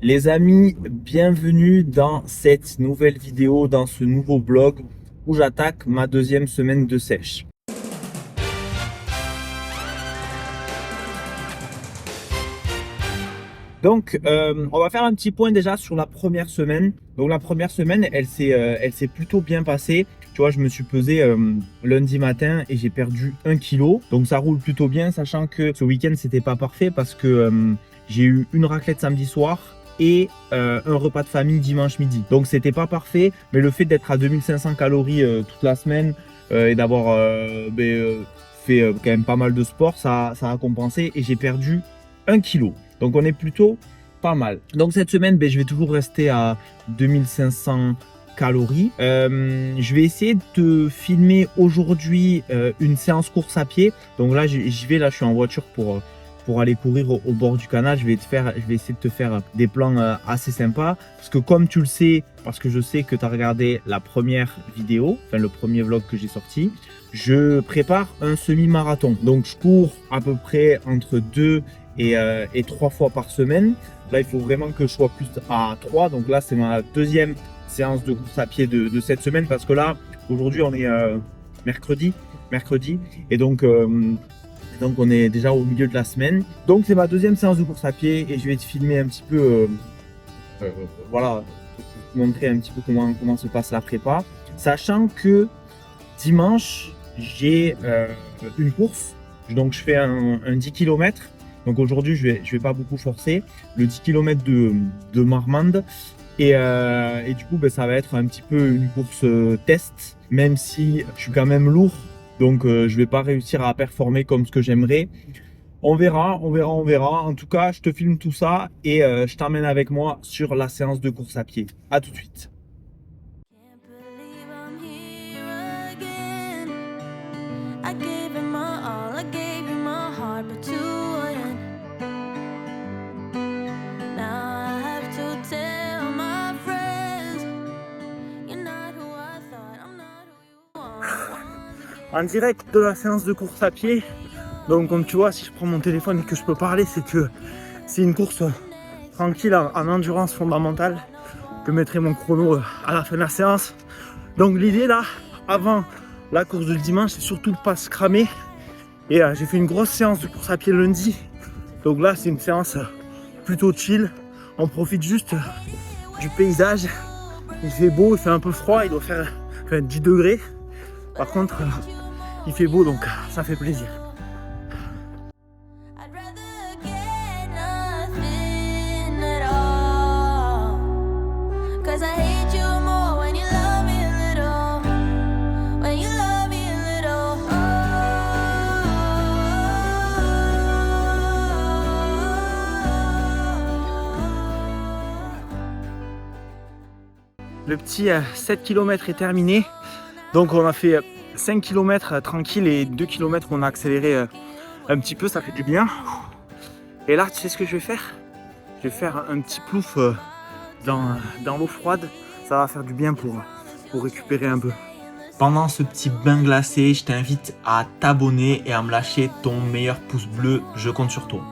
Les amis, bienvenue dans cette nouvelle vidéo, dans ce nouveau vlog où j'attaque ma deuxième semaine de sèche. Donc, on va faire un petit point déjà sur la première semaine. Donc, la première semaine, elle s'est plutôt bien passée. Tu vois, je me suis pesé lundi matin et j'ai perdu 1 kg. Donc, ça roule plutôt bien, sachant que ce week-end, c'était pas parfait parce que j'ai eu une raclette samedi soir et un repas de famille dimanche midi. Donc, c'était pas parfait, mais le fait d'être à 2500 calories toute la semaine et d'avoir fait quand même pas mal de sport, ça a compensé et j'ai perdu 1 kg. Donc on est plutôt pas mal. Donc cette semaine, je vais toujours rester à 2500 calories. Je vais essayer de te filmer aujourd'hui une séance course à pied. Donc là, j'y vais, là je suis en voiture pour aller courir au bord du canal. Je vais essayer de te faire des plans assez sympas. Parce que comme tu le sais, parce que je sais que tu as regardé la première vidéo, enfin le premier vlog que j'ai sorti, je prépare un semi-marathon. Donc je cours à peu près entre 2 et 3 fois par semaine. Là, il faut vraiment que je sois plus à 3. Donc là, c'est ma deuxième séance de course à pied de cette semaine. Parce que là, aujourd'hui, on est mercredi. Et donc on est déjà au milieu de la semaine. Donc c'est ma deuxième séance de course à pied. Et je vais te filmer un petit peu, voilà, te montrer un petit peu comment se passe la prépa. Sachant que dimanche, j'ai une course. Donc je fais un 10 km. Donc aujourd'hui, je vais pas beaucoup forcer. Le 10 km de Marmande. Et du coup, ça va être un petit peu une course test. Même si je suis quand même lourd. Donc je vais pas réussir à performer comme ce que j'aimerais. On verra. En tout cas, je te filme tout ça. Et je t'emmène avec moi sur la séance de course à pied. À tout de suite. En direct de la séance de course à pied. Donc comme tu vois, si je prends mon téléphone et que je peux parler, c'est que c'est une course tranquille en endurance fondamentale. Je mettrai mon chrono à la fin de la séance. Donc l'idée là, avant la course de dimanche, c'est surtout de ne pas se cramer. Et j'ai fait une grosse séance de course à pied lundi. Donc là, c'est une séance plutôt chill. On profite juste du paysage. Il fait beau, il fait un peu froid, il doit faire 10 degrés. Par contre, il fait beau, donc ça fait plaisir. Le petit 7 km est terminé. Donc on a fait 5 km tranquille et 2 km on a accéléré un petit peu, ça fait du bien. Et là, tu sais ce que je vais faire? Je vais faire un petit plouf dans l'eau froide. Ça va faire du bien pour récupérer un peu. Pendant ce petit bain glacé, je t'invite à t'abonner et à me lâcher ton meilleur pouce bleu. Je compte sur toi.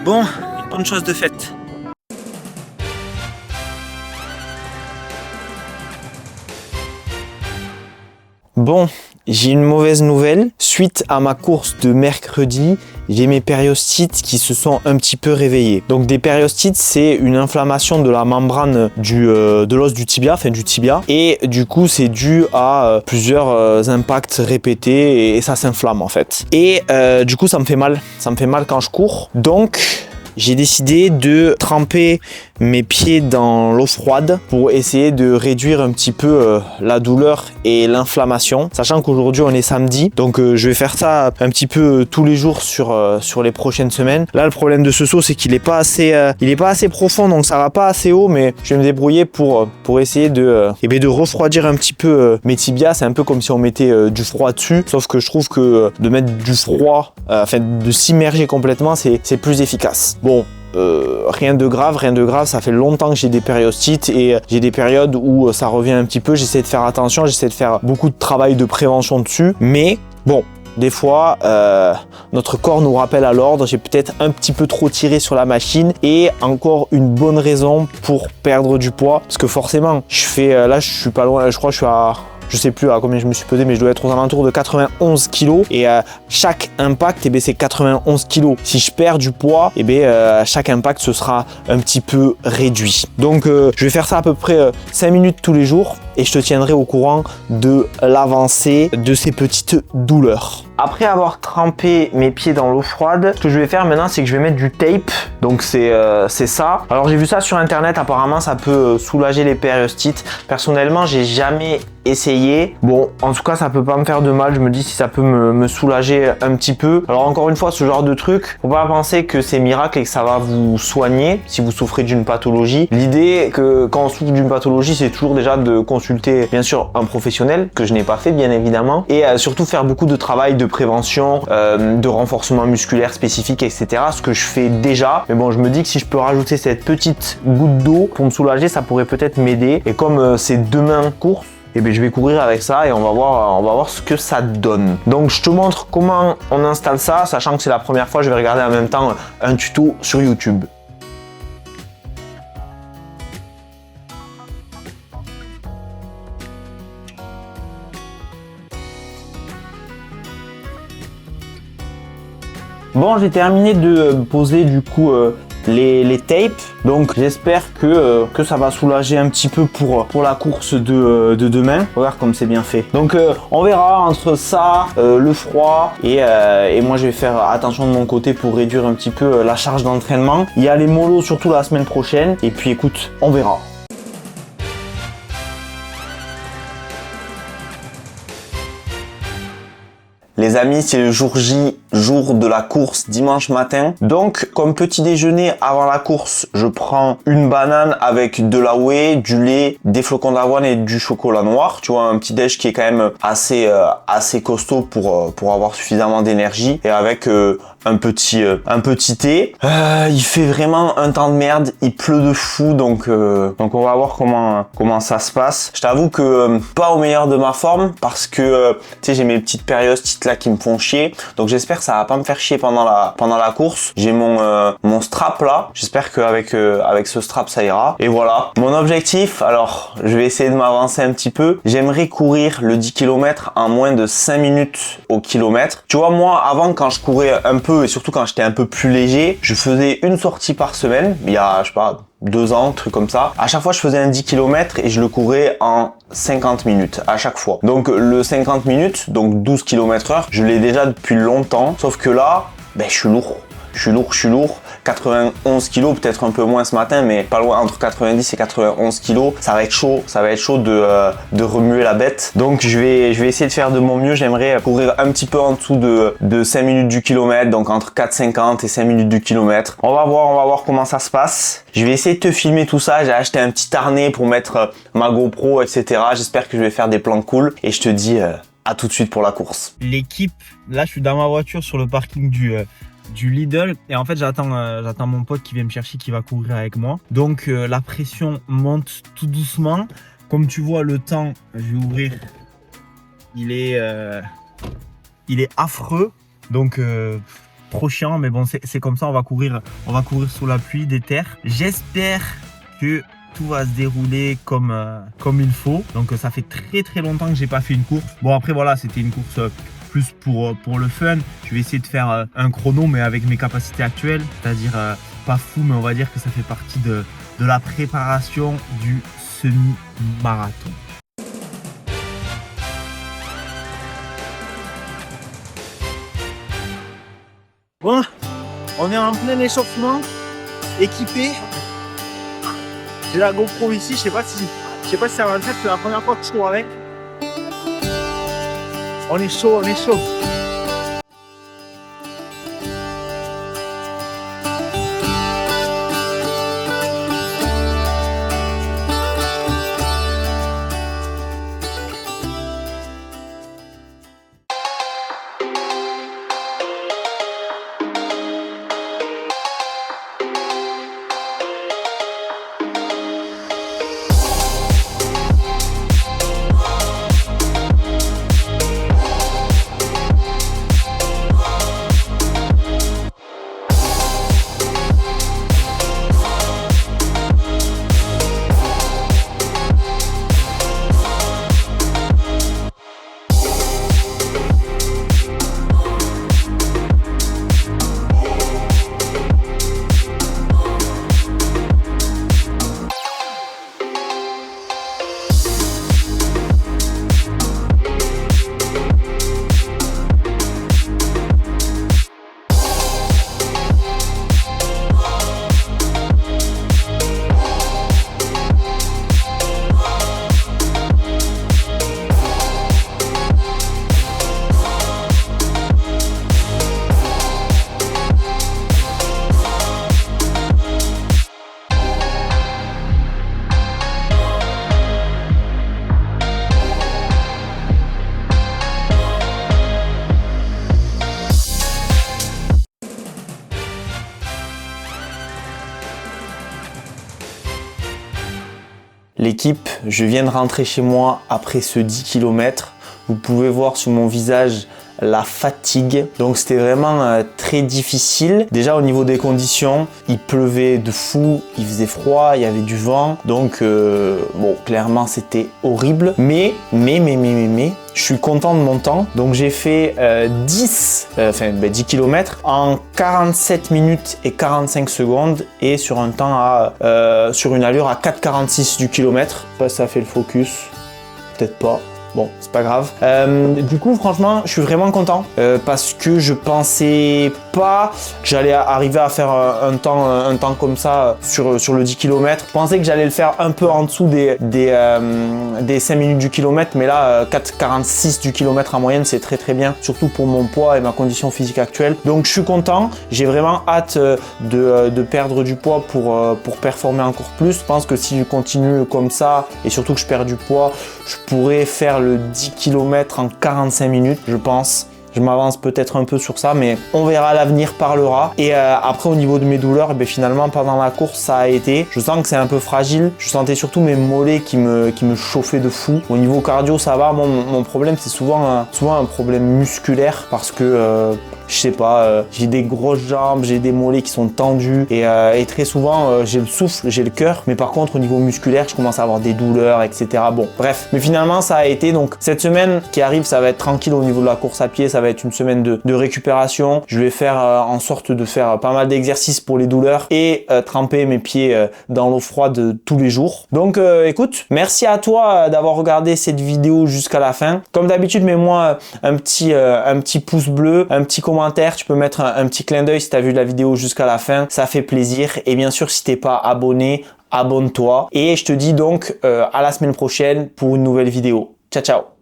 Bon, une bonne chose de faite. Bon, j'ai une mauvaise nouvelle. Suite à ma course de mercredi, j'ai mes périostites qui se sont un petit peu réveillées. Donc des périostites, c'est une inflammation de la membrane de l'os du tibia, enfin du tibia. Et du coup, c'est dû à plusieurs impacts répétés et ça s'inflamme en fait. Et du coup, ça me fait mal. Ça me fait mal quand je cours. Donc, j'ai décidé de tremper mes pieds dans l'eau froide pour essayer de réduire un petit peu la douleur et l'inflammation, sachant qu'aujourd'hui on est samedi, donc je vais faire ça un petit peu tous les jours sur les prochaines semaines. Là, le problème de ce seau, c'est qu'il est pas assez profond, donc ça va pas assez haut, mais je vais me débrouiller pour essayer de refroidir un petit peu mes tibias. C'est un peu comme si on mettait du froid dessus, sauf que je trouve que de mettre du froid, enfin de s'immerger complètement, c'est plus efficace. Bon, rien de grave, ça fait longtemps que j'ai des périostites et j'ai des périodes où ça revient un petit peu. J'essaie de faire attention, j'essaie de faire beaucoup de travail de prévention dessus, mais bon, des fois notre corps nous rappelle à l'ordre. J'ai peut-être un petit peu trop tiré sur la machine, et encore une bonne raison pour perdre du poids, parce que forcément je fais là, je suis pas loin, je crois que je suis à, je sais plus à combien je me suis pesé, mais je dois être aux alentours de 91 kg, et chaque impact, c'est 91 kg. Si je perds du poids, chaque impact ce sera un petit peu réduit. Donc je vais faire ça à peu près 5 minutes tous les jours, et je te tiendrai au courant de l'avancée de ces petites douleurs. Après avoir trempé mes pieds dans l'eau froide, ce que je vais faire maintenant, c'est que je vais mettre du tape. Donc c'est ça. Alors j'ai vu ça sur internet, apparemment ça peut soulager les périostites. Personnellement, j'ai jamais essayé. Bon, en tout cas, ça peut pas me faire de mal. Je me dis si ça peut me soulager un petit peu. Alors encore une fois, ce genre de truc, faut pas penser que c'est miracle et que ça va vous soigner si vous souffrez d'une pathologie. L'idée que quand on souffre d'une pathologie, c'est toujours déjà de consulter bien sûr un professionnel, que je n'ai pas fait bien évidemment, et surtout faire beaucoup de travail de prévention, de renforcement musculaire spécifique, etc. Ce que je fais déjà. Mais bon, je me dis que si je peux rajouter cette petite goutte d'eau pour me soulager, ça pourrait peut-être m'aider. Et comme c'est demain course, je vais courir avec ça et on va voir ce que ça donne. Donc je te montre comment on installe ça, sachant que c'est la première fois. Je vais regarder en même temps un tuto sur YouTube. Bon, j'ai terminé de poser du coup les tapes, donc j'espère que ça va soulager un petit peu pour la course de demain. Regarde comme c'est bien fait. Donc on verra entre ça, le froid et moi je vais faire attention de mon côté pour réduire un petit peu la charge d'entraînement. Il y a les molos surtout la semaine prochaine, et puis écoute, on verra. Les amis, c'est le jour J, jour de la course, dimanche matin. Donc, comme petit déjeuner avant la course, je prends une banane avec de la whey, du lait, des flocons d'avoine et du chocolat noir. Tu vois, un petit déj qui est quand même assez costaud pour avoir suffisamment d'énergie, et avec un petit thé. Il fait vraiment un temps de merde, il pleut de fou, donc on va voir comment ça se passe. Je t'avoue que pas au meilleur de ma forme, parce que tu sais, j'ai mes petites périostites là qui me font chier, donc j'espère que ça va pas me faire chier pendant la course. J'ai mon strap là, j'espère qu'avec ce strap ça ira. Et voilà, mon objectif, alors je vais essayer de m'avancer un petit peu. J'aimerais courir le 10 km en moins de 5 minutes au kilomètre. Tu vois, moi avant, quand je courais un peu, et surtout quand j'étais un peu plus léger, je faisais une sortie par semaine, il y a, je sais pas, 2 ans, truc comme ça. À chaque fois, je faisais un 10 km et je le courais en 50 minutes à chaque fois. Donc le 50 minutes, donc 12 km/h, je l'ai déjà depuis longtemps. Sauf que là, je suis lourd. Je suis lourd. 91 kg, peut-être un peu moins ce matin, mais pas loin, entre 90 et 91 kg. Ça va être chaud de remuer la bête. Donc je vais essayer de faire de mon mieux. J'aimerais courir un petit peu en dessous de 5 minutes du kilomètre, donc entre 4,50 et 5 minutes du kilomètre. On va voir comment ça se passe. Je vais essayer de te filmer tout ça. J'ai acheté un petit harnais pour mettre ma GoPro, etc. J'espère que je vais faire des plans cool, et je te dis à tout de suite pour la course. L'équipe, là je suis dans ma voiture sur le parking du Lidl, et en fait j'attends mon pote qui vient me chercher, qui va courir avec moi. Donc la pression monte tout doucement. Comme tu vois, le temps, je vais ouvrir, il est affreux, donc trop chiant, mais bon, c'est comme ça. On va courir sous la pluie des terres. J'espère que tout va se dérouler comme il faut. Donc ça fait très longtemps que j'ai pas fait une course. Bon, après voilà, c'était une course plus pour le fun. Je vais essayer de faire un chrono, mais avec mes capacités actuelles, c'est-à-dire pas fou, mais on va dire que ça fait partie de la préparation du semi-marathon. Bon, on est en plein échauffement. équipé. J'ai la GoPro ici, je sais pas si ça va le faire, c'est la première fois que je cours avec. On est chaud, on est chaud. L'équipe, je viens de rentrer chez moi après ce 10 km. Vous pouvez voir sur mon visage la fatigue. Donc c'était vraiment très difficile. Déjà au niveau des conditions, il pleuvait de fou, il faisait froid, il y avait du vent. Donc bon, clairement c'était horrible. Mais, je suis content de mon temps. Donc j'ai fait 10 km en 47 minutes et 45 secondes et sur un temps sur une allure à 4,46 du kilomètre. Je sais pas si ça fait le focus, peut-être pas. Bon, c'est pas grave. Du coup, franchement, je suis vraiment content parce que je pensais pas que j'allais arriver à faire un temps comme ça sur le 10 km. Je pensais que j'allais le faire un peu en dessous des 5 minutes du kilomètre, mais là, 4,46 du kilomètre en moyenne, c'est très très bien, surtout pour mon poids et ma condition physique actuelle. Donc, je suis content. J'ai vraiment hâte de perdre du poids pour performer encore plus. Je pense que si je continue comme ça et surtout que je perds du poids, je pourrais faire le 10 km en 45 minutes, je pense. Je m'avance peut-être un peu sur ça, mais on verra, l'avenir parlera. Et après, au niveau de mes douleurs, finalement, pendant la course, ça a été. Je sens que c'est un peu fragile. Je sentais surtout mes mollets qui me chauffaient de fou. Au niveau cardio, ça va. Mon problème, c'est souvent un problème musculaire parce que je sais pas, j'ai des grosses jambes, j'ai des mollets qui sont tendus et très souvent j'ai le souffle, j'ai le cœur, mais par contre au niveau musculaire je commence à avoir des douleurs, etc. Bon, bref, mais finalement ça a été. Donc cette semaine qui arrive, ça va être tranquille au niveau de la course à pied, ça va être une semaine de récupération. Je vais faire en sorte de faire pas mal d'exercices pour les douleurs et tremper mes pieds dans l'eau froide tous les jours. Donc écoute, merci à toi d'avoir regardé cette vidéo jusqu'à la fin. Comme d'habitude, mets-moi un petit pouce bleu, un petit commentaire, tu peux mettre un petit clin d'œil si tu as vu la vidéo jusqu'à la fin, ça fait plaisir. Et bien sûr, si t'es pas abonné, abonne-toi. Et je te dis donc à la semaine prochaine pour une nouvelle vidéo. Ciao, ciao.